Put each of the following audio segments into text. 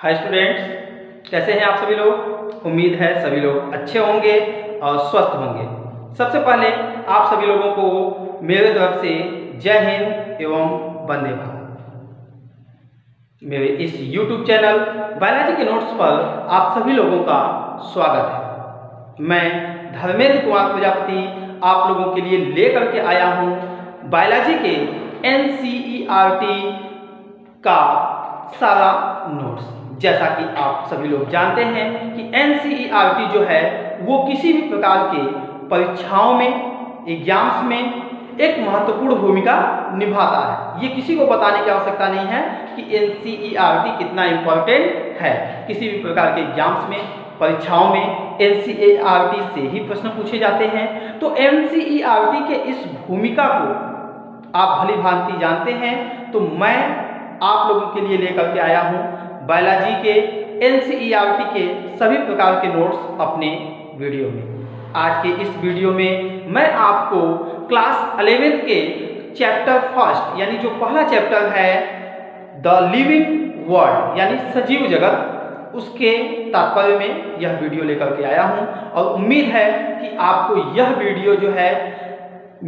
Hi students, कैसे हैं आप सभी लोग। उम्मीद है सभी लोग अच्छे होंगे और स्वस्थ होंगे। सबसे पहले आप सभी लोगों को मेरे तरफ से जय हिंद एवं वंदे भारत। मेरे इस YouTube चैनल बायोलॉजी के नोट्स पर आप सभी लोगों का स्वागत है। मैं धर्मेंद्र कुमार प्रजापति आप लोगों के लिए लेकर के आया हूँ बायोलॉजी के NCERT का सारा नोट्स। जैसा कि आप सभी लोग जानते हैं कि NCERT जो है वो किसी भी प्रकार के परीक्षाओं में, एग्जाम्स में एक महत्वपूर्ण भूमिका निभाता है। ये किसी को बताने की आवश्यकता नहीं है कि NCERT कितना इम्पोर्टेंट है। किसी भी प्रकार के एग्जाम्स में, परीक्षाओं में NCERT से ही प्रश्न पूछे जाते हैं। तो NCERT के इस भूमिका को आप भली भांति जानते हैं, तो मैं आप लोगों के लिए लेकर के आया हूँ बायोलॉजी के NCERT के सभी प्रकार के नोट्स अपने वीडियो में। आज के इस वीडियो में मैं आपको क्लास 11th के चैप्टर फर्स्ट यानी जो पहला चैप्टर है द लिविंग वर्ल्ड यानी सजीव जगत, उसके तात्पर्य में यह वीडियो लेकर के आया हूँ। और उम्मीद है कि आपको यह वीडियो जो है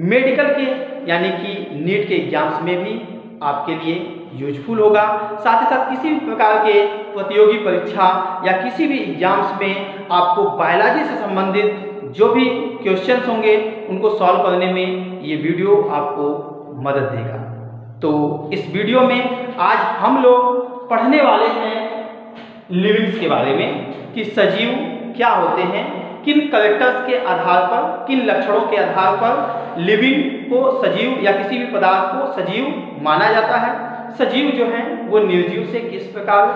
मेडिकल के यानी कि नीट के एग्जाम्स में भी आपके लिए यूजफुल होगा। साथ ही साथ किसी भी प्रकार के प्रतियोगी परीक्षा या किसी भी एग्जाम्स में आपको बायोलॉजी से संबंधित जो भी क्वेश्चंस होंगे उनको सॉल्व करने में ये वीडियो आपको मदद देगा। तो इस वीडियो में आज हम लोग पढ़ने वाले हैं लिविंग्स के बारे में कि सजीव क्या होते हैं, किन कैरेक्टर्स के आधार पर, किन लक्षणों के आधार पर लिविंग को सजीव या किसी भी पदार्थ को सजीव माना जाता है। सजीव जो हैं वो निर्जीव से किस प्रकार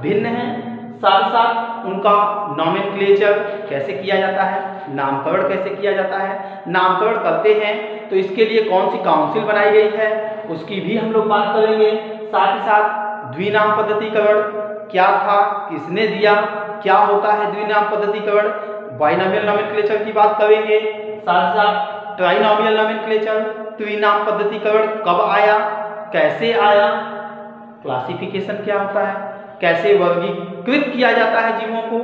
भिन्न हैं, साथ साथ उनका नॉमेनक्लेचर कैसे किया जाता है, नामकरण कैसे किया जाता है, नामकरण करते हैं तो इसके लिए कौन सी काउंसिल बनाई गई है उसकी भी हम लोग बात करेंगे। साथ ही साथ द्विनाम पद्धतिकरण क्या था, किसने दिया, क्या होता है द्विनाम पद्धतिकरण, बाइनॉमियल नॉमेनक्लेचर की बात करेंगे। साथ साथ ट्राइनॉमियल नॉमेनक्लेचर, त्रिनाम पद्धतिकरण कब आया, कैसे आया, क्लासिफिकेशन क्या होता है, कैसे वर्गीकृत किया जाता है जीवों को,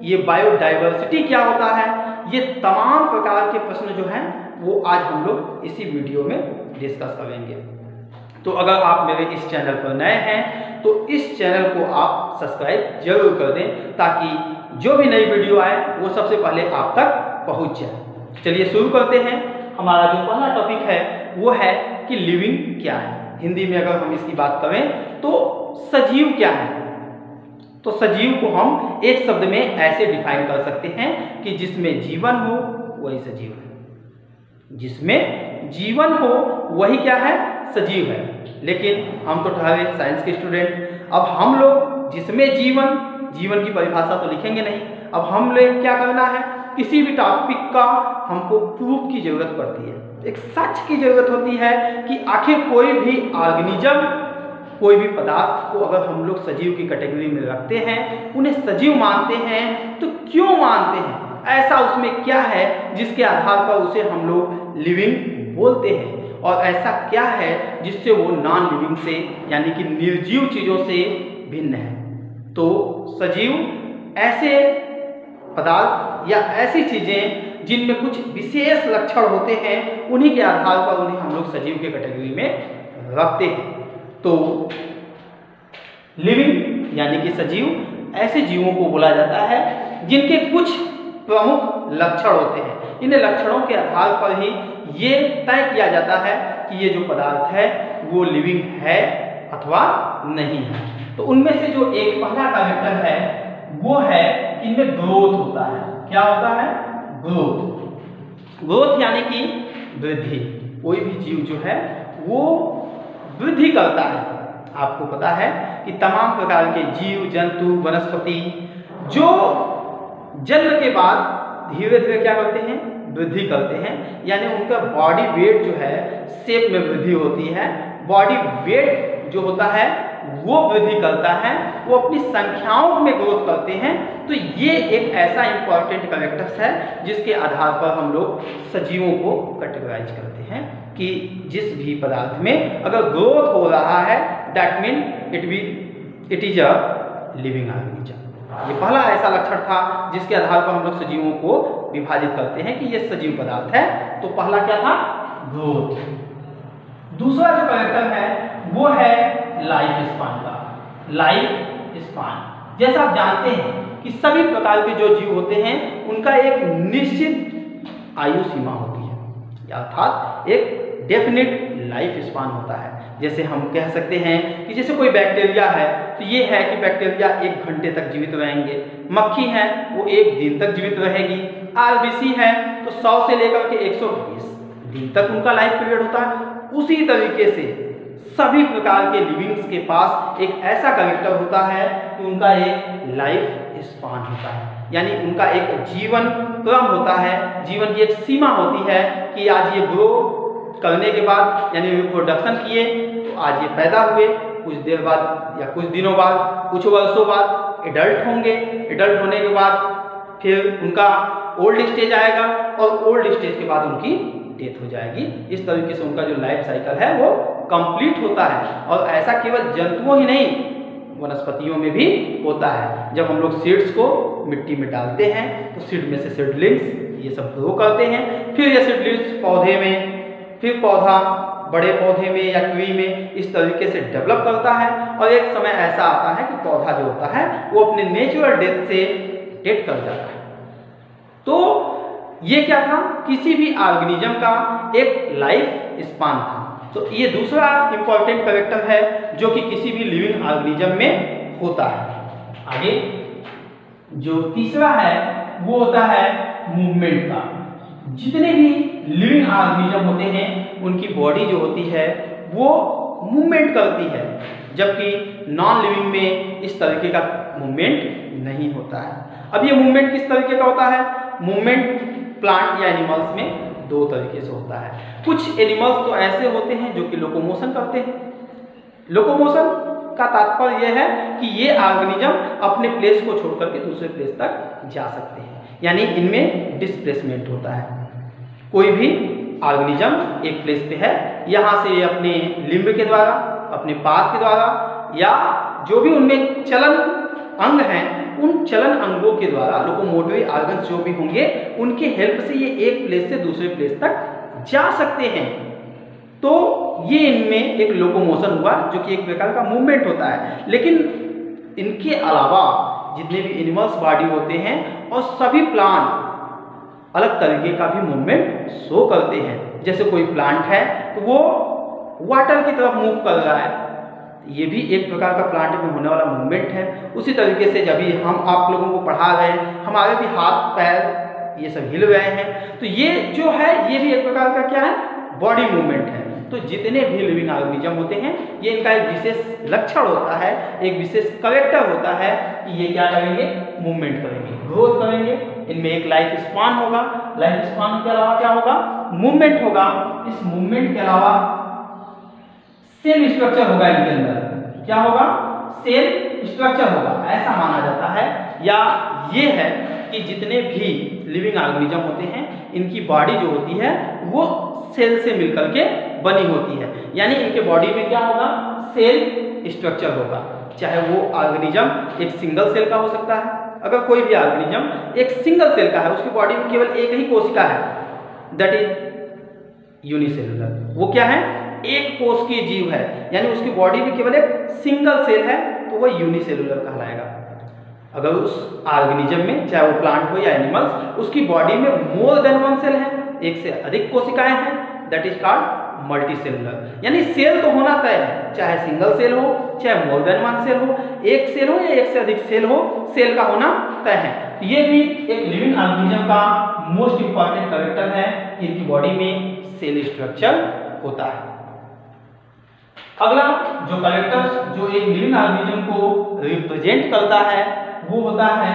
ये बायोडाइवर्सिटी क्या होता है, ये तमाम प्रकार के प्रश्न जो हैं वो आज हम लोग इसी वीडियो में डिस्कस करेंगे। तो अगर आप मेरे इस चैनल पर नए हैं तो इस चैनल को आप सब्सक्राइब जरूर कर दें ताकि जो भी नई वीडियो आए वो सबसे पहले आप तक पहुंच जाए। चलिए शुरू करते हैं। हमारा जो पहला टॉपिक है वो है कि लिविंग क्या है। हिंदी में अगर हम इसकी बात करें तो सजीव क्या है, तो सजीव को हम एक शब्द में ऐसे डिफाइन कर सकते हैं कि जिसमें जीवन हो वही सजीव है। जिसमें जीवन हो वही क्या है, सजीव है। लेकिन हम तो ठहरे साइंस के स्टूडेंट, अब हम लोग जिसमें जीवन की परिभाषा तो लिखेंगे नहीं। अब हम लोग क्या करना है, किसी भी टॉपिक का हमको प्रूफ की जरूरत पड़ती है, एक सच की जरूरत होती है कि आखिर कोई भी ऑर्गेनिज्म, कोई भी पदार्थ को अगर हम लोग सजीव की कैटेगरी में रखते हैं, उन्हें सजीव मानते हैं, तो क्यों मानते हैं, ऐसा उसमें क्या है जिसके आधार पर उसे हम लोग लिविंग बोलते हैं, और ऐसा क्या है जिससे वो नॉन लिविंग से यानी कि निर्जीव चीज़ों से भिन्न है। तो सजीव ऐसे पदार्थ या ऐसी चीज़ें जिनमें कुछ विशेष लक्षण होते हैं, उन्हीं के आधार पर उन्हें हम लोग सजीव के कैटेगरी में रखते हैं। तो लिविंग यानी कि सजीव ऐसे जीवों को बोला जाता है जिनके कुछ प्रमुख लक्षण होते हैं। इन लक्षणों के आधार पर ही ये तय किया जाता है कि ये जो पदार्थ है वो लिविंग है अथवा नहीं है। तो उनमें से जो एक पहला कैरेक्टर है वो है कि इनमें ग्रोथ होता है। क्या होता है, ग्रोथ यानी कि वृद्धि। कोई भी जीव जो है वो वृद्धि करता है। आपको पता है कि तमाम प्रकार के जीव जंतु वनस्पति जो जन्म के बाद धीरे धीरे क्या करते हैं, वृद्धि करते हैं, यानी उनका बॉडी वेट जो है शेप में वृद्धि होती है। बॉडी वेट जो होता है वो वृद्धि करता है, वो अपनी संख्याओं में ग्रोथ करते हैं। तो ये एक ऐसा इंपॉर्टेंट कैरेक्टर्स है जिसके आधार पर हम लोग सजीवों को कैटेगराइज करते हैं कि जिस भी पदार्थ में अगर ग्रोथ हो रहा है that mean it is a living organism. ये पहला ऐसा लक्षण था जिसके आधार पर हम लोग सजीवों को विभाजित करते हैं कि ये सजीव पदार्थ है। तो पहला क्या था? ग्रोथ। दूसरा जो कैरेक्टर है वो है लाइफ स्पान का। लाइफ स्पान, जैसा आप जानते हैं कि सभी प्रकार के जो जीव होते हैं उनका एक निश्चित आयु सीमा होती है, अर्थात एक डेफिनेट लाइफ स्पान होता है। जैसे हम कह सकते हैं कि जैसे कोई बैक्टीरिया है तो ये है कि बैक्टीरिया 1 घंटे तक जीवित रहेंगे, मक्खी है वो 1 दिन तक जीवित रहेगी, आरबीसी है तो 100 से लेकर के 120 दिन तक उनका लाइफ पीरियड होता है। उसी तरीके से सभी प्रकार के लिविंग्स के पास एक ऐसा कैरेक्टर होता है कि उनका एक लाइफ स्पान होता है, यानी उनका एक जीवन क्रम होता है, जीवन की एक सीमा होती है कि आज ये ग्रो करने के बाद यानी रिप्रोडक्शन किए तो आज ये पैदा हुए, कुछ देर बाद या कुछ दिनों बाद, कुछ वर्षों बाद एडल्ट होंगे, एडल्ट होने के बाद फिर उनका ओल्ड स्टेज आएगा और ओल्ड स्टेज के बाद उनकी डेथ हो जाएगी। इस तरीके से उनका जो लाइफ साइकिल है वो कंप्लीट होता है। और ऐसा केवल जंतुओं ही नहीं, वनस्पतियों में भी होता है। जब हम लोग सीड्स को मिट्टी में डालते हैं तो सीड में से सीडलिंग्स ये सब ग्रो करते हैं, फिर ये सीडलिंग्स पौधे में, फिर पौधा बड़े पौधे में या ट्री में इस तरीके से डेवलप करता है और एक समय ऐसा आता है कि पौधा जो होता है वो अपने नेचुरल डेथ से डेड कर जाता है। तो ये क्या था? किसी भी ऑर्गेनिज्म का एक लाइफ स्पान था। तो ये दूसरा इंपॉर्टेंट कैरेक्टर है जो कि किसी भी लिविंग ऑर्गेनिज्म में होता है। आगे जो तीसरा है वो होता है मूवमेंट का। जितने भी लिविंग ऑर्गेनिज्म होते हैं उनकी बॉडी जो होती है वो मूवमेंट करती है, जबकि नॉन लिविंग में इस तरीके का मूवमेंट नहीं होता है। अब ये मूवमेंट किस तरीके का होता है? मूवमेंट प्लांट या एनिमल्स में 2 तरीके से होता है। कुछ एनिमल्स तो ऐसे होते हैं जो कि लोकोमोशन करते हैं। लोकोमोशन का तात्पर्य यह है कि ये ऑर्गेनिज्म अपने प्लेस को छोड़कर के दूसरे प्लेस तक जा सकते हैं, यानी इनमें डिस्प्लेसमेंट होता है। कोई भी ऑर्गेनिज्म एक प्लेस पे है, यहाँ से अपने लिम्ब के द्वारा, अपने पाद के द्वारा या जो भी उनमें चलन अंग हैं उन चलन अंगों के द्वारा, लोकोमोटरी ऑर्गन्स जो भी होंगे उनकी हेल्प से ये एक प्लेस से दूसरे प्लेस तक जा सकते हैं। तो ये इनमें एक लोकोमोशन हुआ जो कि एक प्रकार का मूवमेंट होता है। लेकिन इनके अलावा जितने भी एनिमल्स बॉडी होते हैं और सभी प्लांट अलग तरीके का भी मूवमेंट शो करते हैं। जैसे कोई प्लांट है तो वो वाटर की तरफ मूव कर रहा है, ये भी एक प्रकार का प्लांट में होने वाला मूवमेंट है। उसी तरीके से जब हम आप लोगों को पढ़ा रहे हैं, हमारे भी हाथ पैर ये सब हिल रहे हैं, तो ये जो है ये भी एक प्रकार का क्या है? बॉडी मूवमेंट है। तो जितने भी लिविंग ऑर्गेनिज्म होते हैं ये इनका एक विशेष लक्षण होता है, एक विशेष कैरेक्टर होता है कि ये क्या करेंगे? मूवमेंट करेंगे, ग्रोथ करेंगे। इनमें एक लाइफ स्पान होगा, लाइफ स्पान के अलावा क्या होगा? मूवमेंट होगा। इस मूवमेंट के अलावा सेल स्ट्रक्चर होगा इनके अंदर। क्या होगा? सेल स्ट्रक्चर होगा। ऐसा माना जाता है या ये है कि जितने भी लिविंग ऑर्गेनिज्म होते हैं इनकी बॉडी जो होती है वो सेल से मिलकर के बनी होती है, यानी इनके बॉडी में क्या होगा? सेल स्ट्रक्चर होगा। चाहे वो ऑर्गेनिज्म एक सिंगल सेल का हो सकता है, अगर कोई भी ऑर्गेनिज्म एक सिंगल सेल का है, उसकी बॉडी में केवल एक ही कोशिका है, दैट इज यूनिसेलुलर। वो क्या है? एक कोश की जीव है, यानी उसकी बॉडी में केवल एक सिंगल सेल है तो वह यूनिसेलुलर कहलाएगा। अगर उस ऑर्गेनिज्म में चाहे वो प्लांट हो या एनिमल्स, उसकी बॉडी में मोर देन 1 सेल है, एक से अधिक कोशिकाएं हैं, दैट इज कॉल्ड मल्टीसेलुलर। यानी सेल तो होना तय है, चाहे सिंगल सेल हो चाहे मोर देन 1 सेल हो, एक सेल हो या एक से अधिक सेल हो, सेल का होना तय है। तो ये भी एक लिविंग ऑर्गेनिज्म का मोस्ट इंपॉर्टेंट कैरेक्टर है कि इनकी बॉडी में सेल स्ट्रक्चर होता है। अगला जो कैरेक्टर जो एक लिविंग ऑर्गेनिज्म को रिप्रेजेंट करता है वो होता है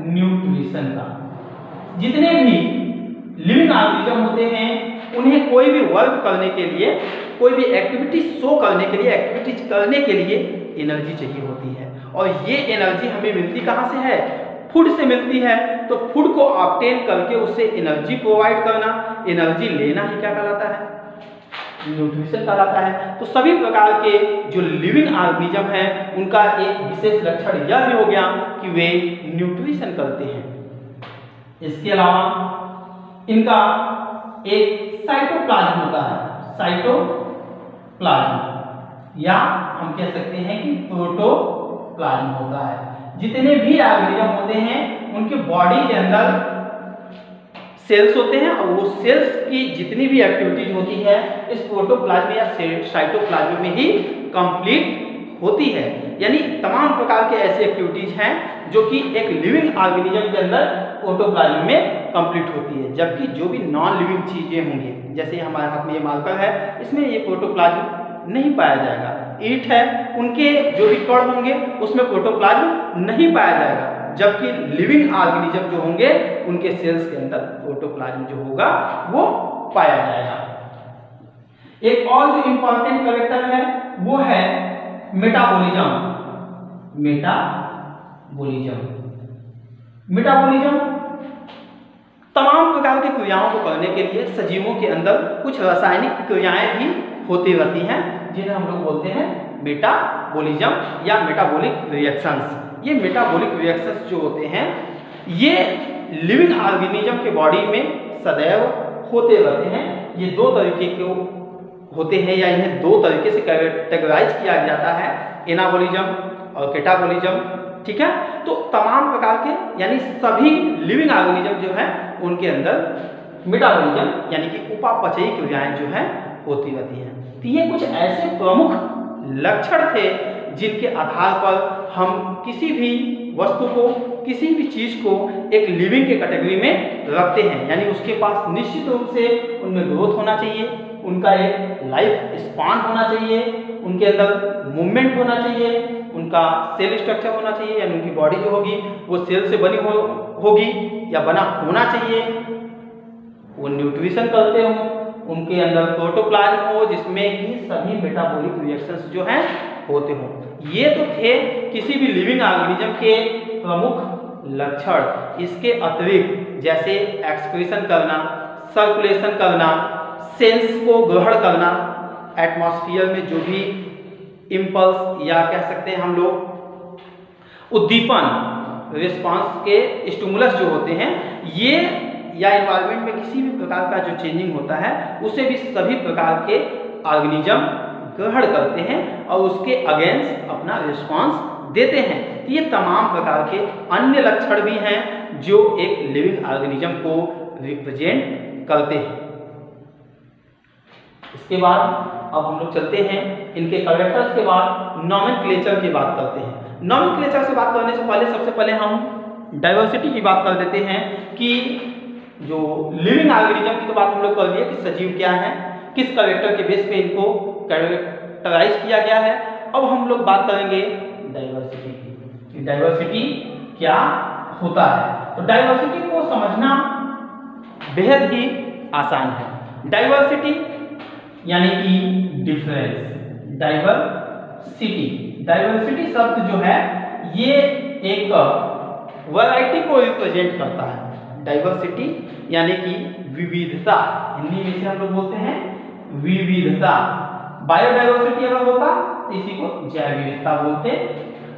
न्यूट्रिशन का। जितने भी लिविंग ऑर्गेनिज्म होते हैं उन्हें कोई भी वर्क करने के लिए, कोई भी एक्टिविटी शो करने के लिए, एक्टिविटीज करने के लिए एनर्जी चाहिए होती है। और ये एनर्जी हमें मिलती कहाँ से है? फूड से मिलती है। तो फूड को ऑब्टेन करके उससे एनर्जी प्रोवाइड करना, एनर्जी लेना ही क्या कहलाता है? न्यूट्रिशन कहलाता है। तो सभी प्रकार के जो लिविंग ऑर्गेनिज्म हैं उनका एक विशेष लक्षण यह भी हो गया कि वे न्यूट्रिशन करते हैं। इसके अलावा इनका एक साइटोप्लाज्म होता है, साइटोप्लाज्म, या हम कह सकते हैं कि प्रोटोप्लाज्म होता है। जितने भी ऑर्गेनिज्म होते हैं उनके बॉडी के अंदर सेल्स होते हैं और वो सेल्स की जितनी भी एक्टिविटीज होती है इस प्रोटोप्लाज्म या साइटोप्लाज्म में ही कंप्लीट होती है। यानी तमाम प्रकार के ऐसी एक्टिविटीज हैं जो कि एक लिविंग ऑर्गेनिज्म के अंदर प्रोटोप्लाज्म में कंप्लीट होती है। जबकि जो भी नॉन लिविंग चीजें होंगी, जैसे हमारे हाथ में ये मार्कर है, इसमें ये प्रोटोप्लाज्म नहीं पाया जाएगा। ईंट है, उनके जो भी कण होंगे उसमें प्रोटोप्लाज्म नहीं पाया जाएगा। जबकि लिविंग ऑर्गेनिज्म जो होंगे उनके सेल्स के अंदर प्रोटोप्लाज्म जो होगा वो पाया जाएगा। एक और जो इंपॉर्टेंट कैरेक्टर है वो है मेटाबॉलिज्म। मेटाबॉलिज्म तमाम प्रकार की क्रियाओं को करने के लिए सजीवों के अंदर कुछ रासायनिक क्रियाएं भी होती रहती हैं जिन्हें हम लोग बोलते हैं मेटाबॉलिज्म या मेटाबॉलिक रिएक्शंस। ये मेटाबॉलिक रिएक्शंस जो होते हैं ये लिविंग ऑर्गेनिज्म के बॉडी में सदैव होते रहते हैं। ये दो तरीके के होते हैं या इन्हें दो तरीके से कैटेगराइज किया जाता है, एनाबॉलिज्म और कैटाबॉलिज्म। ठीक है, तो तमाम प्रकार के यानी सभी लिविंग ऑर्गेनिज्म जो है उनके अंदर मेटाबॉलिज्म यानी कि उपापचयी क्रियाएं जो है होती रहती हैं। तो ये कुछ ऐसे प्रमुख लक्षण थे जिनके आधार पर हम किसी भी वस्तु को, किसी भी चीज को एक लिविंग के कैटेगरी में रखते हैं। यानी उसके पास निश्चित रूप से उनमें ग्रोथ होना चाहिए, उनका एक लाइफ स्पान होना चाहिए, उनके अंदर मूवमेंट होना चाहिए, उनका सेल स्ट्रक्चर होना चाहिए, यानी उनकी बॉडी जो होगी वो सेल से बनी होगी या बना होना चाहिए, वो न्यूट्रिशन करते हो, उनके अंदर प्रोटोप्लाज्म हो जिसमें कि सभी मेटाबॉलिक रिएक्शंस जो हैं होते हो। ये तो थे किसी भी लिविंग ऑर्गेनिज्म के प्रमुख लक्षण। इसके अतिरिक्त जैसे एक्सक्रीशन करना, सर्कुलेशन करना, सेंस को ग्रहण करना, एटमॉस्फेयर में जो भी इम्पल्स या कह सकते हैं हम लोग उद्दीपन, रिस्पांस के स्टिमुलस जो होते हैं ये, या एनवायरनमेंट में किसी भी प्रकार का जो चेंजिंग होता है उसे भी सभी प्रकार के ऑर्गेनिज्म ग्रहण करते हैं और उसके अगेंस्ट अपना रिस्पांस देते हैं। ये तमाम प्रकार के अन्य लक्षण भी हैं जो एक लिविंग ऑर्गेनिज्म को रिप्रेजेंट करते हैं। इसके बाद अब हम लोग चलते हैं इनके कैरेक्टर्स के बाद नॉमेनक्लेचर की बात करते हैं। नॉमेनक्लेचर से बात करने से पहले सबसे पहले हम डाइवर्सिटी की बात कर देते हैं कि जो लिविंग ऑर्गेनिज्म की तो बात हम लोग कर लिए कि सजीव क्या है, किस कैरेक्टर के बेस पे इनको कैरेक्टराइज किया गया है। अब हम लोग बात करेंगे डाइवर्सिटी की। डाइवर्सिटी क्या होता है? तो डाइवर्सिटी को समझना बेहद ही आसान है। डाइवर्सिटी यानी कि डिफरेंस। डाइवर्सिटी शब्द जो है ये एक वैरायटी को रिप्रेजेंट करता है। डाइवर्सिटी यानी कि विविधता, हिंदी में से हम लोग बोलते हैं विविधता। बायोडाइवर्सिटी अगर होता तो इसी को जैव विविधता बोलते।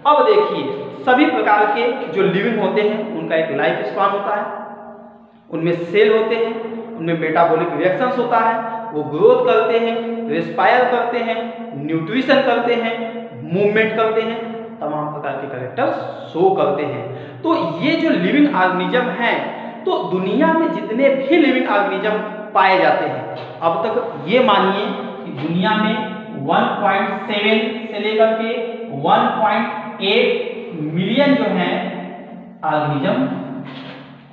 अब देखिए सभी प्रकार के जो लिविंग होते हैं उनका एक लाइफ स्पान होता है, उनमें सेल होते हैं, उनमें मेटाबॉलिक रिएक्शंस होता है, वो ग्रोथ करते हैं, रेस्पायर करते हैं, न्यूट्रिशन करते हैं, मूवमेंट करते हैं, तमाम प्रकार के कैरेक्टर्स शो करते हैं। तो ये जो लिविंग ऑर्गेनिज्म हैं, तो दुनिया में जितने भी लिविंग ऑर्गेनिज्म पाए जाते हैं, अब तक ये मानिए कि दुनिया में 1.7 से लेकर के 1.8 मिलियन जो हैं ऑर्गेनिज्म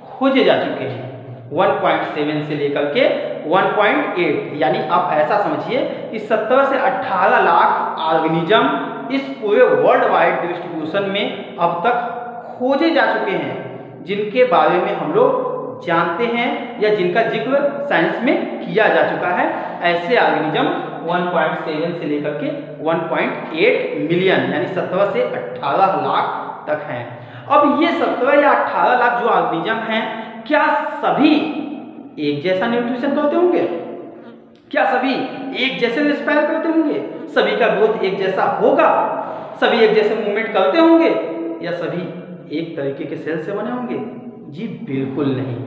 खोजे जा चुके हैं। 1.7 से लेकर के 1.8, यानी आप ऐसा समझिए कि 17 से 18 लाख ऑर्गेनिज्म इस पूरे वर्ल्ड वाइड डिस्ट्रीब्यूशन में अब तक खोजे जा चुके हैं, जिनके बारे में हम लोग जानते हैं या जिनका जिक्र साइंस में किया जा चुका है। ऐसे ऑर्गेनिज्म 1.7 से लेकर के 1.8 मिलियन यानी 17 से 18 लाख तक हैं। अब ये 17 या 18 लाख जो ऑर्गेनिज्म हैं, क्या सभी एक जैसा न्यूट्रिशन करते होंगे? क्या सभी एक जैसे रिस्पायर करते होंगे? सभी का ग्रोथ एक जैसा होगा? सभी एक जैसे मूवमेंट करते होंगे या सभी एक तरीके के सेल से बने होंगे? जी बिल्कुल नहीं।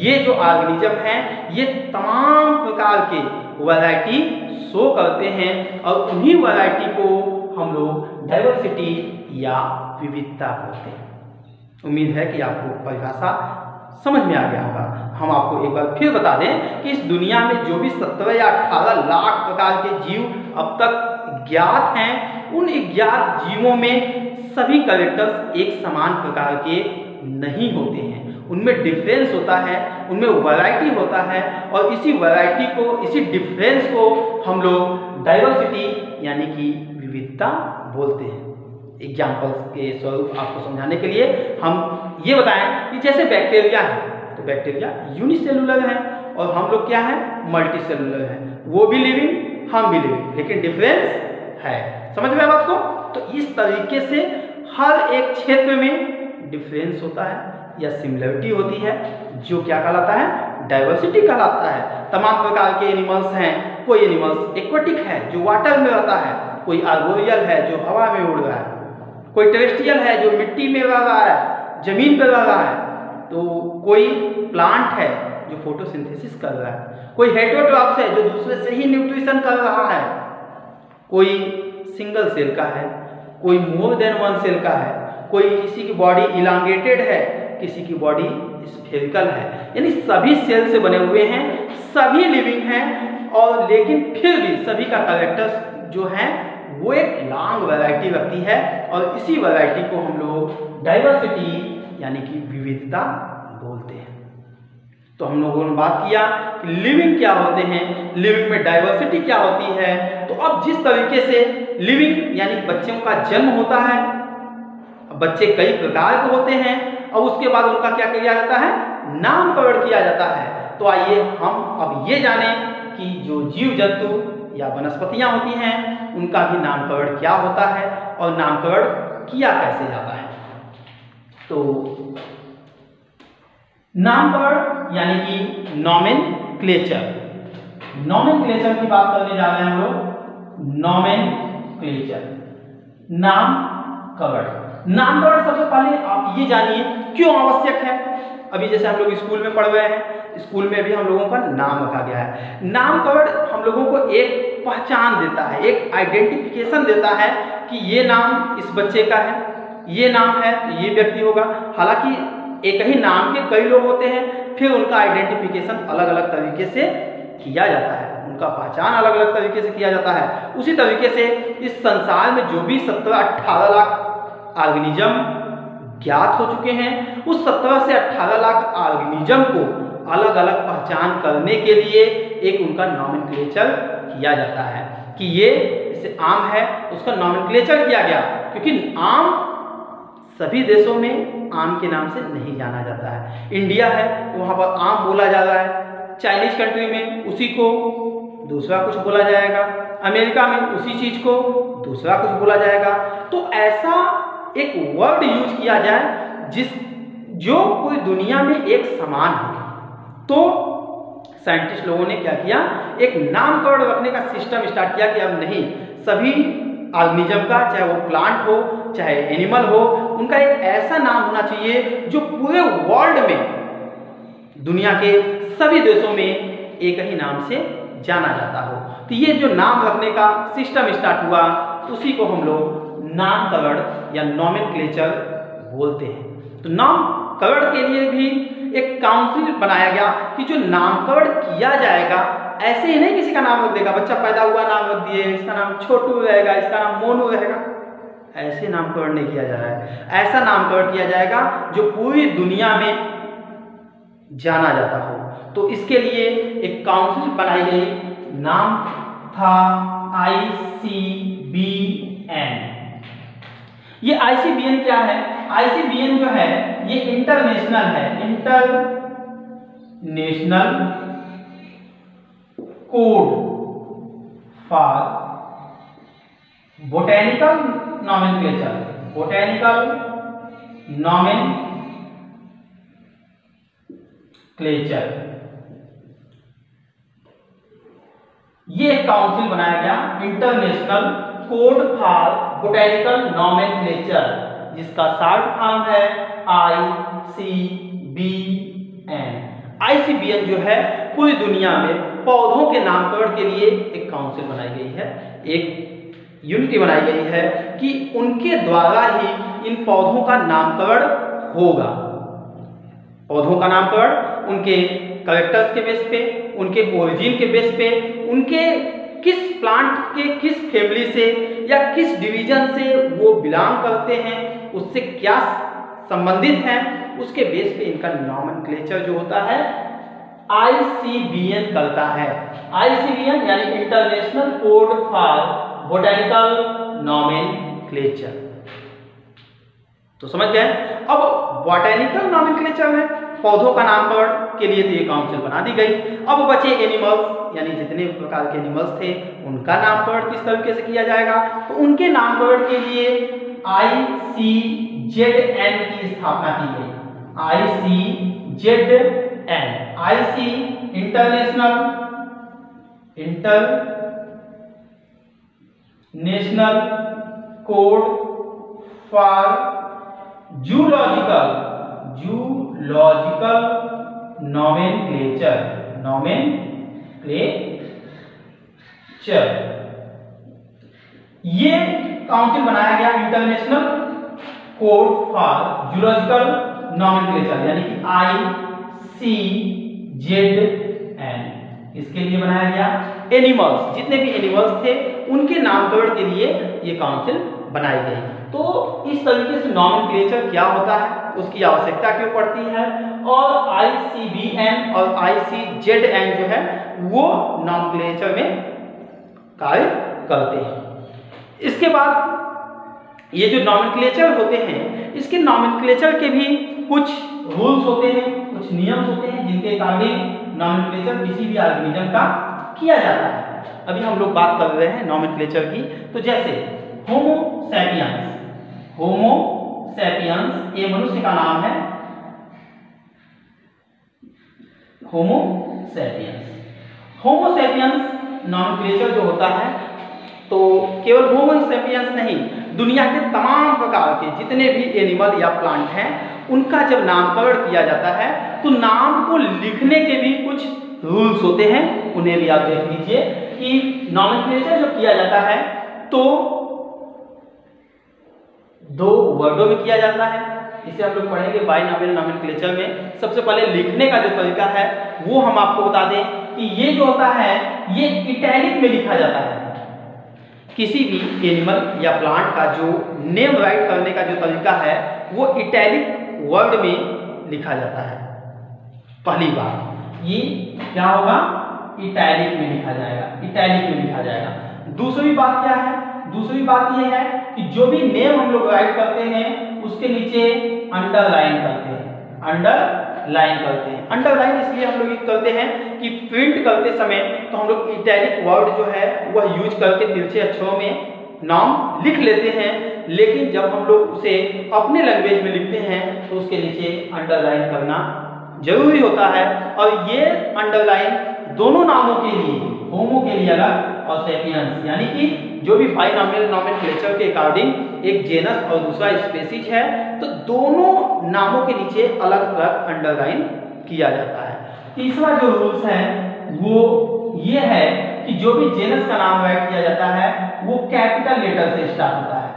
ये जो ऑर्गेनिज्म हैं ये तमाम प्रकार के वैरायटी शो करते हैं और उन्हीं वैरायटी को हम लोग डाइवर्सिटी या विविधता बोलते हैं। उम्मीद है कि आपको परिभाषा समझ में आ गया होगा। हम आपको एक बार फिर बता दें कि इस दुनिया में जो भी 17 या 18 लाख प्रकार के जीव अब तक ज्ञात हैं, उन ज्ञात जीवों में सभी कैरेक्टर्स एक समान प्रकार के नहीं होते हैं। उनमें डिफरेंस होता है, उनमें वैरायटी होता है और इसी वैरायटी को, इसी डिफरेंस को हम लोग डाइवर्सिटी यानी कि विविधता बोलते हैं। एग्जाम्पल्स के स्वरूप आपको समझाने के लिए हम ये बताएं कि जैसे बैक्टीरिया है तो बैक्टीरिया यूनिसेलुलर है और हम लोग क्या है, मल्टीसेलुलर है। वो भी लिविंग, हम भी लिविंग, लेकिन डिफरेंस है। समझ में बात को? तो इस तरीके से हर एक क्षेत्र में डिफरेंस होता है या सिमिलरिटी होती है, जो क्या कहलाता है, डाइवर्सिटी कहलाता है। तमाम प्रकार के एनिमल्स हैं। कोई एनिमल्स एक्वाटिक है जो वाटर में रहता है, कोई आर्बोरियल है जो हवा में उड़ रहा है, कोई टेरेस्ट्रियल है जो मिट्टी में रह रहा है, जमीन पर रह रहा है, तो कोई प्लांट है जो फोटोसिंथेसिस कर रहा है, कोई हेटेरोट्रॉप्स है जो दूसरे से ही न्यूट्रिशन कर रहा है, कोई सिंगल सेल का है, कोई मोर देन वन सेल का है, कोई किसी की बॉडी इलांगेटेड है, किसी की बॉडी स्फेरिकल है। यानी सभी सेल से बने हुए हैं, सभी लिविंग हैं और लेकिन फिर भी सभी का कैरेक्टर्स जो है वो एक लॉन्ग वैरायटी रखती है और इसी वैरायटी को हम लोग डाइवर्सिटी यानी कि विविधता बोलते हैं। तो हम लोगों ने बात किया कि लिविंग क्या होते हैं, लिविंग में डाइवर्सिटी क्या होती है। तो अब जिस तरीके से लिविंग यानी बच्चों का जन्म होता है, बच्चे कई प्रकार के होते हैं और उसके बाद उनका क्या किया जाता है, नामकरण किया जाता है। तो आइए हम अब ये जानें कि जो जीव जंतु या वनस्पतियां होती हैं उनका भी नामकरण क्या होता है और नामकरण किया कैसे जाता है। तो नामकरण यानी कि नॉमेनक्लेचर, नॉमेनक्लेचर की बात करने जा रहे हैं हम लोग। नॉमेनक्लेचर, नामकरण। नामकरण सबसे पहले आप ये जानिए क्यों आवश्यक है। अभी जैसे हम लोग स्कूल में पढ़ रहे हैं, स्कूल में भी हम लोगों का नाम रखा गया है। नामकरण हम लोगों को एक पहचान देता है, एक आइडेंटिफिकेशन देता है कि ये नाम इस बच्चे का है, ये नाम है तो ये व्यक्ति होगा। हालांकि एक ही नाम के कई लोग होते हैं, फिर उनका आइडेंटिफिकेशन अलग अलग तरीके से किया जाता है, उनका पहचान अलग अलग तरीके से किया जाता है। उसी तरीके से इस संसार में जो भी 17-18 लाख ऑर्गेनिज्म ज्ञात हो चुके हैं, उस 17 से 18 लाख ऑर्गेनिज्म को अलग अलग पहचान करने के लिए एक उनका नॉमेनक्लेचर किया जाता है कि ये जैसे आम है उसका नॉमेनक्लेचर किया गया, क्योंकि आम सभी देशों में आम के नाम से नहीं जाना जाता है। इंडिया है तो वहाँ पर आम बोला जा रहा है, चाइनीज कंट्री में उसी को दूसरा कुछ बोला जाएगा, अमेरिका में उसी चीज को दूसरा कुछ बोला जाएगा। तो ऐसा एक वर्ड यूज किया जाए जो पूरी दुनिया में एक समान हो। तो साइंटिस्ट लोगों ने क्या किया, एक नामकरण रखने का सिस्टम स्टार्ट किया कि अब नहीं, सभी ऑर्गेनिज्म का, चाहे वो प्लांट हो चाहे एनिमल हो, उनका एक ऐसा नाम होना चाहिए जो पूरे वर्ल्ड में, दुनिया के सभी देशों में एक ही नाम से जाना जाता हो। तो ये जो नाम रखने का सिस्टम स्टार्ट हुआ, उसी को हम लोग नामकरण या नॉमेनक्लेचर बोलते हैं। तो नामकरण के लिए भी एक काउंसिल बनाया गया कि जो नामकरण किया जाएगा, ऐसे ही नहीं किसी का नाम रख देगा, बच्चा पैदा हुआ नाम रख दिए, इसका नाम छोटू रहेगा, इसका नाम मोनू रहेगा, ऐसे नामकरण नहीं किया जा रहा है। ऐसा नामकरण किया जाएगा जो पूरी दुनिया में जाना जाता हो। तो इसके लिए एक काउंसिल बनाई गई, नाम था ICBN। ये ICBN क्या है? ICBN जो है ये इंटरनेशनल है, international code for botanical nomenclature, botanical nomenclature. ये एक काउंसिल बनाया गया, international code for botanical nomenclature, जिसका शॉर्ट फॉर्म है ICBN। ICBN जो है पूरी दुनिया में पौधों के नामकरण के लिए एक काउंसिल बनाई गई है, एक यूनिटी बनाई गई है कि उनके द्वारा ही इन पौधों का नामकरण होगा। पौधों का नामकरण उनके कैरेक्टर्स के बेस पे, उनके ओरिजिन के बेस पे, उनके किस प्लांट के किस फैमिली से या किस डिवीजन से वो बिलोंग करते हैं, उससे क्या संबंधित हैं, उसके बेस पे इनका नॉमेनक्लेचर जो होता है ICBN करता है। ICBN यानी international code for botanical nomenclature. तो समझ गए। अब बोटेनिकल नॉमेनक्लेचर में पौधों का नामकरण के लिए तो ये काउंसिल बना दी गई। अब बचे एनिमल्स, यानी जितने प्रकार के एनिमल्स थे उनका नामकरण किस तरीके से किया जाएगा। तो उनके नामकरण के लिए ICZN की स्थापना की गई। ICZN, IC international code for zoological nomenclature. ये काउंसिल बनाया गया international code for zoological nomenclature यानी कि ICZN। इसके लिए बनाया गया एनिमल्स, जितने भी एनिमल्स थे उनके नामकरण के लिए ये काउंसिल बनाई गई। तो इस तरीके से नॉमेनक्लेचर क्या होता है, उसकी आवश्यकता क्यों पड़ती है, और ICBN और ICZN जो है वो नॉमेनक्लेचर में कार्य करते हैं। इसके बाद ये जो नॉमेनक्लेचर होते हैं, इसके नॉमेनक्लेचर के भी कुछ रूल्स होते हैं, कुछ नियम होते हैं, जिनके अकॉर्डिंग नॉमेनक्लेचर किसी भी ऑर्गेनिज्म का किया जाता है। अभी हम लोग बात कर रहे हैं नॉमेनक्लेचर की। तो जैसे होमो सैपियंस, ये मनुष्य का नाम है होमो सैपियंस नॉमेनक्लेचर जो होता है, तो केवल होमो सैपियंस नहीं, दुनिया के तमाम प्रकार के जितने भी एनिमल या प्लांट हैं उनका जब नामकरण किया जाता है तो नाम को लिखने के भी कुछ रूल्स होते हैं, उन्हें भी आप देख लीजिए कि नॉमेनक्लेचर जब किया जाता है तो 2 वर्डों में किया जाता है। इसे हम लोग पढ़ेंगे बाइनॉमियल नॉमेनक्लेचर में। सबसे पहले लिखने का जो तरीका है वो हम आपको बता दें कि ये जो होता है ये इटैलिक में लिखा जाता है। किसी भी एनिमल या प्लांट का जो नेम राइट करने का जो तरीका है वो इटैलिक वर्ड में लिखा जाता है। पहली बात ये क्या होगा, इटैलिक में लिखा जाएगा। दूसरी बात क्या है, दूसरी बात ये है कि जो भी नेम हम लोग राइट करते हैं उसके नीचे अंडरलाइन करते हैं। अंडरलाइन इसलिए हम लोग करते हैं कि प्रिंट करते समय तो हम लोग इटैलिक वर्ड जो है वह यूज करके तिरछे अक्षरों में नाम लिख लेते हैं, लेकिन जब हम लोग उसे अपने लैंग्वेज में लिखते हैं तो उसके नीचे अंडरलाइन करना जरूरी होता है। और ये अंडरलाइन दोनों नामों के लिए, होमो के लिए अलग और सैपियंस यानी कि जो भी बाइनॉमियल नॉमेनक्लेचर के अकॉर्डिंग एक जेनस और दूसरा स्पेसीज है, तो दोनों नामों के नीचे अलग अलग अंडरलाइन किया जाता है। तीसरा जो रूल्स है वो ये है कि जो भी जेनस का नाम राइट किया जाता है वो कैपिटल लेटर से स्टार्ट होता है,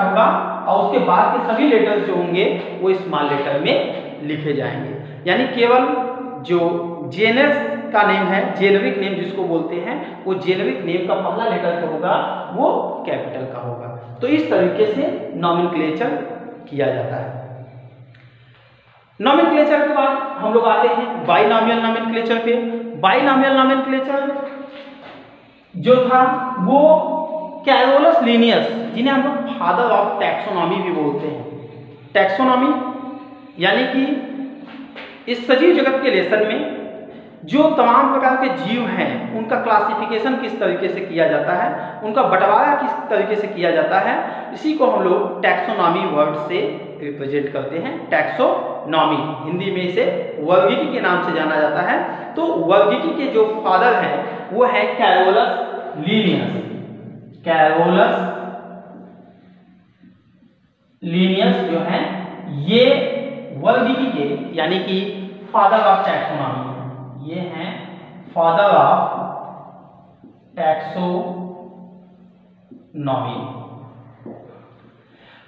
होगा और उसके बाद के सभी लेटर्स जो होंगे वो स्मॉल लेटर में लिखे जाएंगे। यानी केवल जो जेनस का नेम है, जेनेरिक नेम जिसको बोलते हैं, वो जेनेरिक नेम का पहला लेटर जो होगा वो कैपिटल का होगा। तो इस तरीके से नॉमेनक्लेचर किया जाता है। नॉमेनक्लेचर के बाद हम लोग आते हैं बाइनॉमियल नॉमेनक्लेचर पे। बाइनॉमियल नॉमेनक्लेचर जो था वो कैरोलस लिनियस, जिन्हें हम लोग फादर ऑफ टैक्सोनॉमी भी बोलते हैं। टैक्सोनॉमी यानी कि इस सजीव जगत के लेसन में जो तमाम प्रकार के जीव हैं उनका क्लासिफिकेशन किस तरीके से किया जाता है, उनका बंटवारा किस तरीके से किया जाता है, इसी को हम लोग टैक्सोनॉमी वर्ड से रिप्रेजेंट करते हैं। टैक्सोनॉमी हिंदी में इसे वर्गीकी के नाम से जाना जाता है। तो वर्गीकी के जो फादर हैं वो है कैरोलस लीनियस। कैरोलस लीनियस जो है ये वर्गीकी के यानी कि फादर ऑफ टैक्सोनॉमी है। ये हैं father of taxonomy.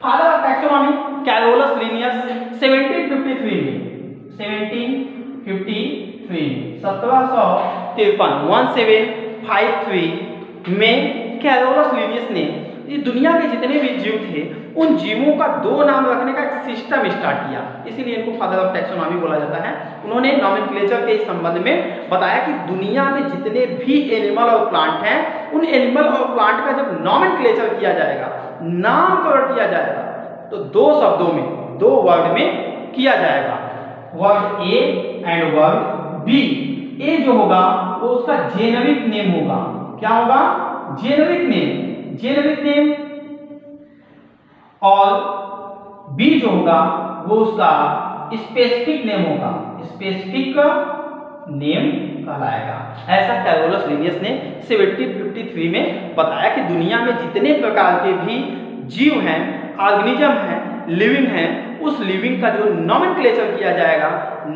Father of taxonomy Carolus Linnaeus 1753 में 1753 में कैरोलस लीनियस ने ये दुनिया के जितने भी जीव थे उन जीवों का दो नाम रखने का एक सिस्टम स्टार्ट किया, इसीलिए इनको फादर ऑफ टैक्सोनॉमी बोला जाता है। उन्होंने नॉमेनक्लेचर के इस संबंध में बताया कि दुनिया में जितने भी एनिमल और प्लांट हैं उन एनिमल और प्लांट का जब नॉमेनक्लेचर किया जाएगा, नामकरण किया जाएगा, तो दो शब्दों में, दो वर्ड में किया जाएगा, word A and word B. A जो होगा वो उसका जेनेरिक नेम होगा। क्या होगा? Generic name, generic name. और बी जो होगा वो उसका स्पेसिफिक नेम होगा, स्पेसिफिक नेम कहलाएगा। ऐसा कैरोलस लीनियस ने 1753 में बताया कि दुनिया में जितने प्रकार के भी जीव हैं, ऑर्गेनिज्म हैं, लिविंग हैं, उस लिविंग का जो नॉमेनक्लेचर किया जाएगा,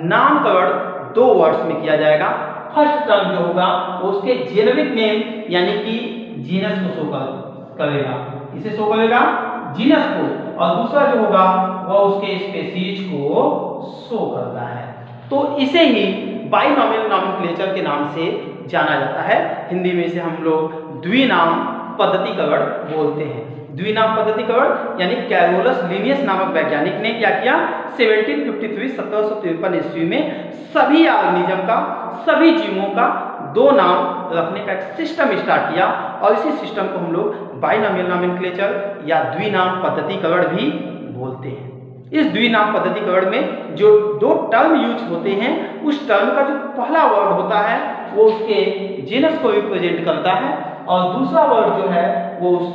नामकरण दो वर्ड्स में किया जाएगा। फर्स्ट टर्म जो होगा वो उसके जेनेरिक नेम यानी कि जीनस को शो करेगा। इसे शो करेगा जीनस को, और दूसरा जो होगा वह उसके स्पीशीज को शो करता है। तो इसे ही बाइनॉमियल नॉमेनक्लेचर के नाम से जाना जाता है। हिंदी में इसे हम लोग द्विनाम पद्धतिकरण बोलते हैं। द्विनाम पद्धतिकरण यानी कैरोलस लीनियस नामक वैज्ञानिक ने क्या किया? 1753 ईस्वी में सभी ऑर्गेनिज्म का, सभी जीवों का दो नाम रखने का एक सिस्टम स्टार्ट किया, और इसी सिस्टम को हम लोग बाइनॉमियल नॉमेनक्लेचर या द्विनाम पद्धतिकरण भी बोलते हैं। इस द्विनाम पद्धतिकरण में जो दो टर्म यूज होते हैं, उस टर्म का जो पहला वर्ड होता है वो उसके जीनस को रिप्रेजेंट करता है, और दूसरा वर्ड जो है वो उस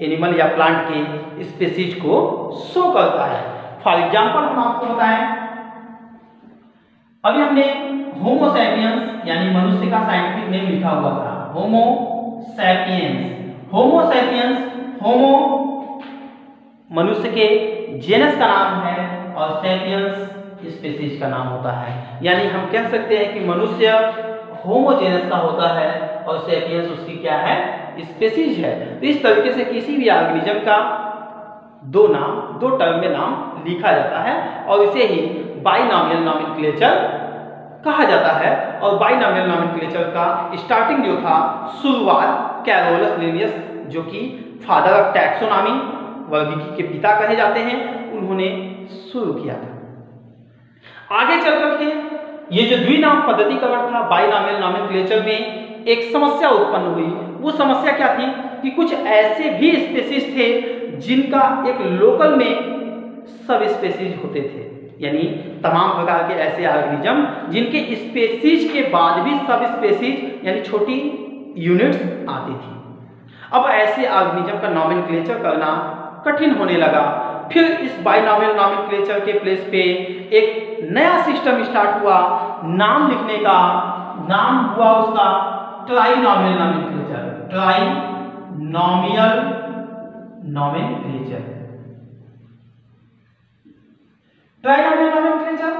एनिमल या प्लांट के स्पीशीज को शो करता है। फॉर एग्जाम्पल हम आपको बताएं, अभी हमने होमो सैपियंस यानी मनुष्य का साइंटिफिक नेम लिखा हुआ था, होमो सैपियंस। होमो सैपियंस, होमो मनुष्य के जेनस का नाम है और सैपियंस स्पीशीज का नाम होता है। यानी हम कह सकते हैं कि मनुष्य होमो जेनस का होता है और सैपियंस उसकी क्या है? स्पीशीज है। तो इस तरीके से किसी भी ऑर्गेनिज्म का दो नाम, दो टर्म में नाम लिखा जाता है, और इसे ही बाइनॉमियल नॉमेनक्लेचर कहा जाता है। और बाइनॉमियल नॉमेनक्लेचर का स्टार्टिंग जो था, शुरुआत कैरोलस लीनियस जो कि फादर ऑफ टैक्सोनॉमी, वर्गीकी के पिता कहे जाते हैं, उन्होंने शुरू किया था। आगे चल करके ये जो द्विनाम पद्धतिकरण था बाइनॉमियल नॉमेनक्लेचर में, एक समस्या उत्पन्न हुई। वो समस्या क्या थी कि कुछ ऐसे भी स्पीशीज थे जिनका एक लोकल में सब स्पीशीज होते थे, यानी तमाम प्रकार के ऐसे ऑर्गेनिज्म जिनके स्पीशीज के बाद भी सब स्पीशीज यानी छोटी यूनिट्स आती थी। अब ऐसे ऑर्गेनिज्म का नॉमेनक्लेचर करना कठिन होने लगा। फिर इस बाइनॉमियल नॉमेनक्लेचर के प्लेस पे एक नया सिस्टम स्टार्ट हुआ नाम लिखने का। नाम हुआ उसका trinomial nomenclature. Trinomial nomenclature. Trinomial nomenclature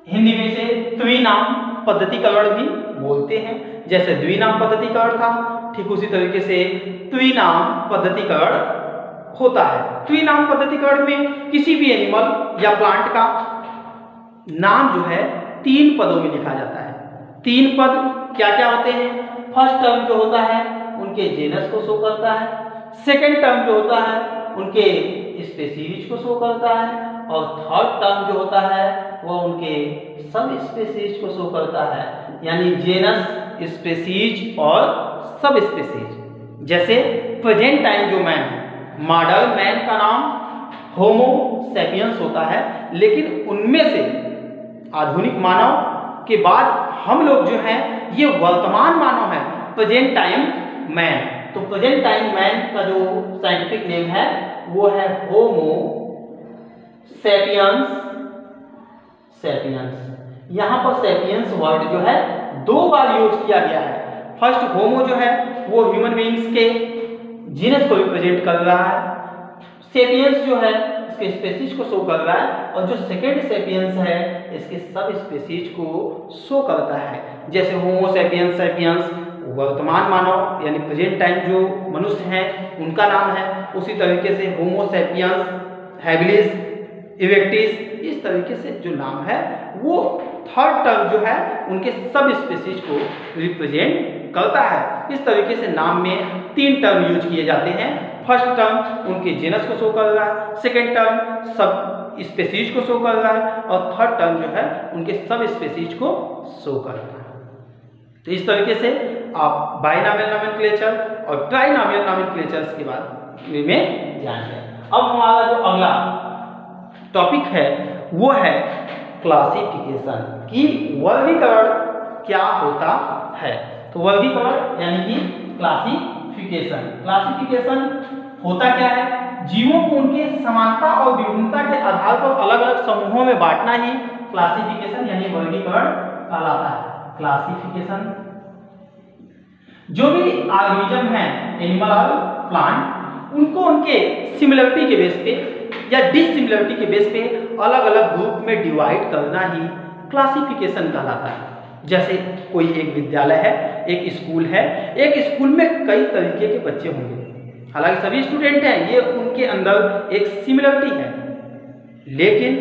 Hindi में इसे द्विनाम पद्धतिकरण भी बोलते हैं। जैसे द्विनाम पद्धतिकरण था, ठीक उसी तरीके से त्रिनाम पद्धतिकरण होता है। त्रिनाम पद्धतिकरण में किसी भी एनिमल या प्लांट का नाम जो है 3 पदों में लिखा जाता है। 3 पद क्या क्या होते हैं? फर्स्ट टर्म जो होता है उनके जेनस को शो करता है, सेकेंड टर्म जो होता है उनके स्पीशीज को शो करता है, और थर्ड टर्म जो होता है वो उनके सब स्पीशीज को शो करता है, यानी जेनस, स्पीशीज और सब स्पीशीज। जैसे प्रेजेंट टाइम जो मैन है, मॉडर्न मैन का नाम होमो सैपियंस होता है, लेकिन उनमें से आधुनिक मानव के बाद हम लोग जो हैं ये वर्तमान मानव है, प्रेजेंट टाइम मैन। तो प्रेजेंट टाइम मैन का जो साइंटिफिक नेम है वो है होमो सैपियंस। सैपियंस, यहाँ पर सैपियंस वर्ड जो है 2 बार यूज किया गया है। फर्स्ट होमो जो है वो ह्यूमन बीइंग्स के जीनस को रिप्रेजेंट कर रहा है, सेपियंस जो है इसके स्पेसीज को शो कर रहा है, और जो सेकेंड सेपियंस है इसके सब स्पेसीज को शो करता है। जैसे होमो सैपियंस, सैपियंस वर्तमान मानव यानी प्रेजेंट टाइम जो मनुष्य हैं उनका नाम है, उसी तरीके से होमो सैपियंस, हैबिलिस, इरेक्टिस, इस तरीके से जो नाम है वो थर्ड टर्म जो है उनके सब स्पेसीज को रिप्रेजेंट करता है। इस तरीके से नाम में 3 टर्म यूज किए जाते हैं। फर्स्ट टर्म उनके जीनस को शो कर रहा है, सेकेंड टर्म सब स्पेसीज को शो कर रहा है, और थर्ड टर्म जो है उनके सब स्पेसीज को शो कर रहा है। तो इस तरीके से आप बाइनॉमियल नोमेनक्लेचर और ट्राइनॉमियल नोमेनक्लेचर्स के बारे में जानिए। अब हमारा जो अगला टॉपिक है वो है क्लासिफिकेशन, कि वर्गीकरण क्या होता है। तो वर्गीकरण यानी कि क्लासिफिकेशन। क्लासिफिकेशन होता क्या है? जीवों को उनके समानता और विभिन्नता के आधार पर अलग अलग समूहों में बांटना ही क्लासिफिकेशन यानी वर्गीकरण कहलाता है। क्लासिफिकेशन, जो भी ऑर्गेनिज्म है, एनिमल और प्लांट, उनको उनके सिमिलरिटी के बेस पे या डिसिमिलरिटी के बेस पे अलग अलग ग्रुप में डिवाइड करना ही क्लासिफिकेशन कहलाता है। जैसे कोई एक विद्यालय है, एक स्कूल है, एक स्कूल में कई तरीके के बच्चे होंगे, हालांकि सभी स्टूडेंट हैं, ये उनके अंदर एक सिमिलरिटी है, लेकिन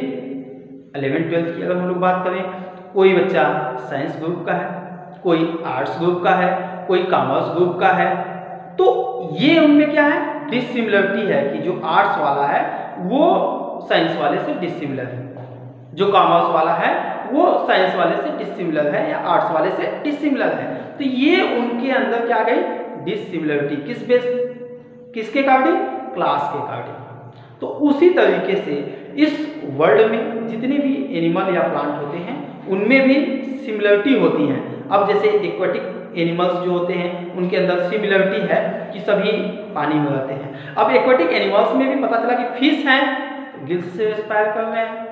11th-12th की अगर हम लोग बात करें, कोई बच्चा साइंस ग्रुप का है, कोई आर्ट्स ग्रुप का है, कोई कॉमर्स ग्रुप का है, तो ये उनमें क्या है? डिसिमिलरिटी है कि जो आर्ट्स वाला है वो साइंस वाले से डिसिमिलर है, जो कॉमर्स वाला है वो साइंस वाले से डिसिमिलर है या आर्ट्स वाले से डिसिमिलर है। तो ये उनके अंदर क्या गई? डिसिमिलरिटी। किस बेस, किसके अकॉर्डिंग? क्लास के अकॉर्डिंग। तो उसी तरीके से इस वर्ल्ड में जितने भी एनिमल या प्लांट होते हैं उनमें भी सिमिलरिटी होती हैं। अब जैसे एक्वाटिक एनिमल्स जो होते हैं उनके अंदर सिमिलरिटी है कि सभी पानी में रहते हैं। अब एक्वाटिक एनिमल्स में भी पता चला कि फिश हैं तो गिल्स से रेस्पायर कर रहे हैं,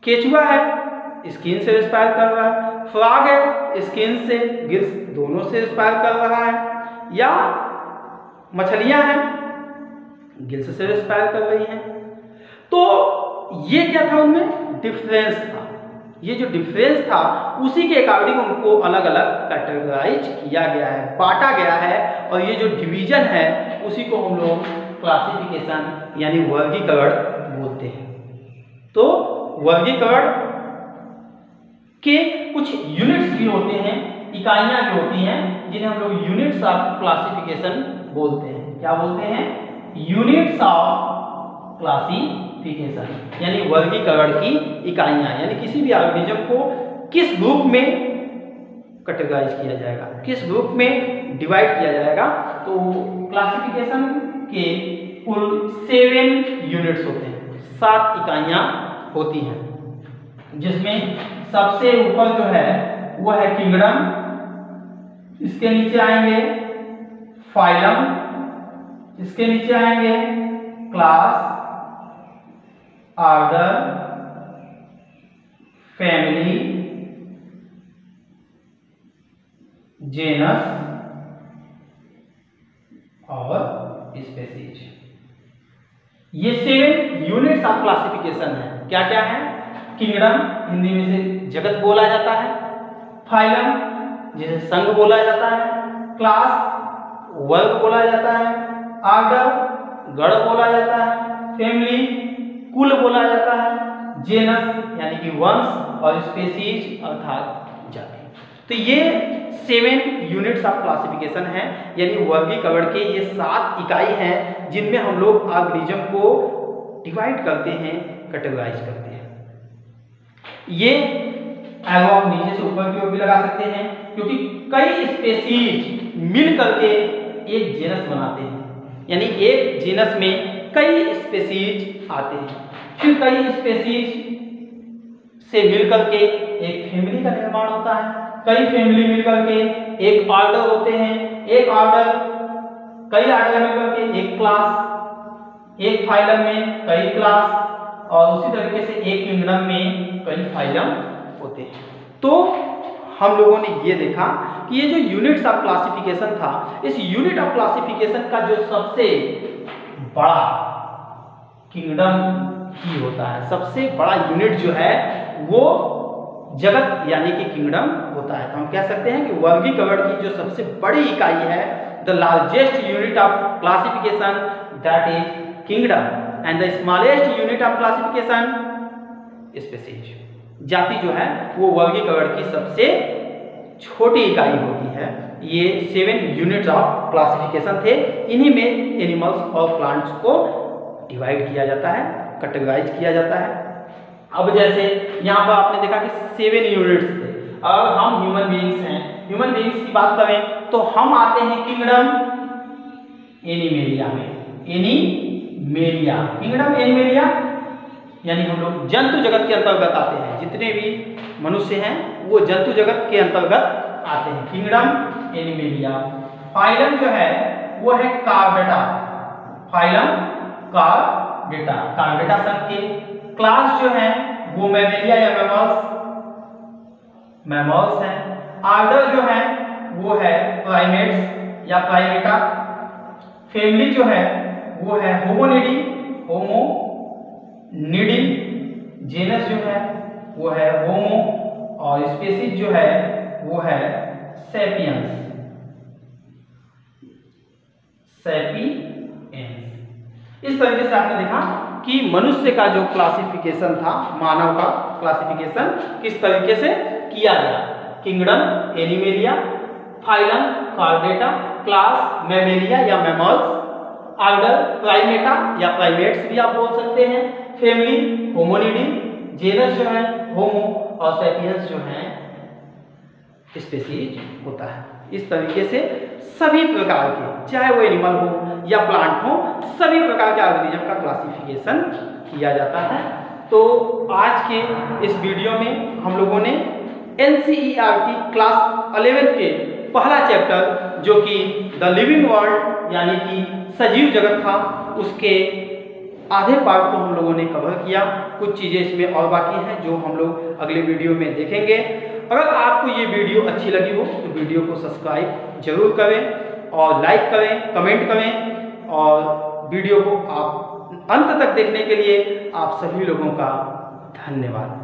केचुआ है स्किन से रेस्पायर कर रहा है, फ्रॉग है स्किन से गिल्स दोनों से रेस्पायर कर रहा है, या मछलियां हैं गिल्स से रेस्पायर कर रही हैं। तो ये क्या था? उनमें डिफरेंस था। ये जो डिफरेंस था उसी के अकॉर्डिंग उनको अलग अलग कैटेगराइज किया गया है, बांटा गया है, और ये जो डिवीजन है उसी को हम लोग क्लासिफिकेशन यानी वर्गीकरण बोलते हैं। तो वर्गीकरण के कुछ यूनिट्स भी होते हैं, इकाइयां भी होती हैं, जिन्हें हम लोग यूनिट्स ऑफ क्लासिफिकेशन बोलते हैं। क्या बोलते हैं? यूनिट्स ऑफ क्लासिफिकेशन यानी वर्गीकरण की इकाइयां, यानी किसी भी ऑर्गेनिज्म को किस ग्रुप में कैटेगराइज किया जाएगा, किस ग्रुप में डिवाइड किया जाएगा। तो क्लासिफिकेशन के कुल 7 यूनिट्स होते हैं, 7 इकाइयां होती हैं, जिसमें सबसे ऊपर जो है वो है किंगडम, इसके नीचे आएंगे फाइलम, इसके नीचे आएंगे क्लास, ऑर्डर, फैमिली, जेनस और स्पेसीज। ये 7 यूनिट्स ऑफ क्लासिफिकेशन है। क्या क्या है? किंगडम हिंदी में से जगत बोला जाता है, फाइलम जिसे संघ बोला जाता है, क्लास वर्ग बोला जाता है, ऑर्डर गण बोला जाता है, फैमिली कुल बोला जाता है, जेनस यानी कि वंश, और स्पेसीज अर्थात जाति। तो ये 7 यूनिट्स ऑफ क्लासिफिकेशन है, यानी वर्गीकरण के ये 7 इकाई हैं जिनमें हम लोग ऑर्गेनिज्म को डिवाइड करते हैं, कैटेगराइज करते हैं। ये एरो आप नीचे से ऊपर की ओर भी लगा सकते हैं, क्योंकि कई स्पेसीज मिल करके एक जीनस बनाते हैं, यानी एक जीनस में कई स्पेसीज आते हैं, फिर कई स्पेसीज से मिलकर के एक फैमिली का निर्माण होता है। कई फैमिली मिलकर के एक ऑर्डर होते हैं, एक ऑर्डर कई ऑर्डर मिलकर के एक क्लास, एक फाइलम में कई क्लास, और उसी तरीके से एक किंगडम में कई फाइलम होते हैं। तो हम लोगों ने ये देखा कि ये जो यूनिट्स ऑफ क्लासिफिकेशन था, इस यूनिट ऑफ क्लासिफिकेशन का जो सबसे बड़ा किंगडम ही होता है। सबसे बड़ा यूनिट जो है वो जगत यानी कि किंगडम होता है। तो हम कह सकते हैं कि वर्गीकरण की जो सबसे बड़ी इकाई है, the largest unit of classification that is kingdom, and the smallest unit of classification species. जाति जो है वो वर्गीकरण की सबसे छोटी इकाई होती है। ये 7 यूनिट्स ऑफ क्लासिफिकेशन थे। इन्हीं में एनिमल्स और प्लांट्स को डिवाइड किया जाता है, कैटेगराइज किया जाता है। अब जैसे यहाँ पर आपने देखा कि 7 यूनिट्स थे। अब हम ह्यूमन बीइंग्स हैं, ह्यूमन बीइंग्स की बात करें तो हम आते हैं किंगडम एनिमेलिया में। एनिमेलिया, किंगडम एनिमेलिया यानी हम लोग जंतु जगत के अंतर्गत आते हैं। जितने भी मनुष्य हैं वो जंतु जगत के अंतर्गत आते हैं। Kingdom animalia. फाइलम जो है वो है कार्डेटा, फाइलम कार्डेटा, कार्डेटा संघ के। क्लास जो है वो मैमेलिया या मैमल्स, मैमल्स हैं। ऑर्डर जो है वो है प्राइमेट्स या प्राइमेटा। फैमिली जो है वो है होमोनिडी, होमोनिडी। जेनस जो है वो है होमो, और स्पीशीज जो है वो है सैपियंस, सैपियंस। इस तरीके से आपने देखा कि मनुष्य का जो क्लासिफिकेशन था, मानव का क्लासिफिकेशन किस तरीके से किया गया। Kingdom animalia, phylum chordata, class Mammalia या मैमल्स, ऑर्डर प्राइमेटा या प्राइमेट्स भी आप बोल सकते हैं, फैमिली होमोनिडी, जेनस जो है होमो, और सैपियंस जो है स्पीशीज होता है। इस तरीके से सभी प्रकार के, चाहे वो एनिमल हो या प्लांट हो, सभी प्रकार के ऑर्गेनिज्म का क्लासिफिकेशन किया जाता है। तो आज के इस वीडियो में हम लोगों ने NCERT क्लास 11 के पहला चैप्टर जो कि द लिविंग वर्ल्ड यानी कि सजीव जगत था, उसके आधे पार्ट को हम लोगों ने कवर किया। कुछ चीज़ें इसमें और बाकी हैं जो हम लोग अगले वीडियो में देखेंगे। अगर आपको ये वीडियो अच्छी लगी हो तो वीडियो को सब्सक्राइब जरूर करें और लाइक करें, कमेंट करें, और वीडियो को आप अंत तक देखने के लिए आप सभी लोगों का धन्यवाद।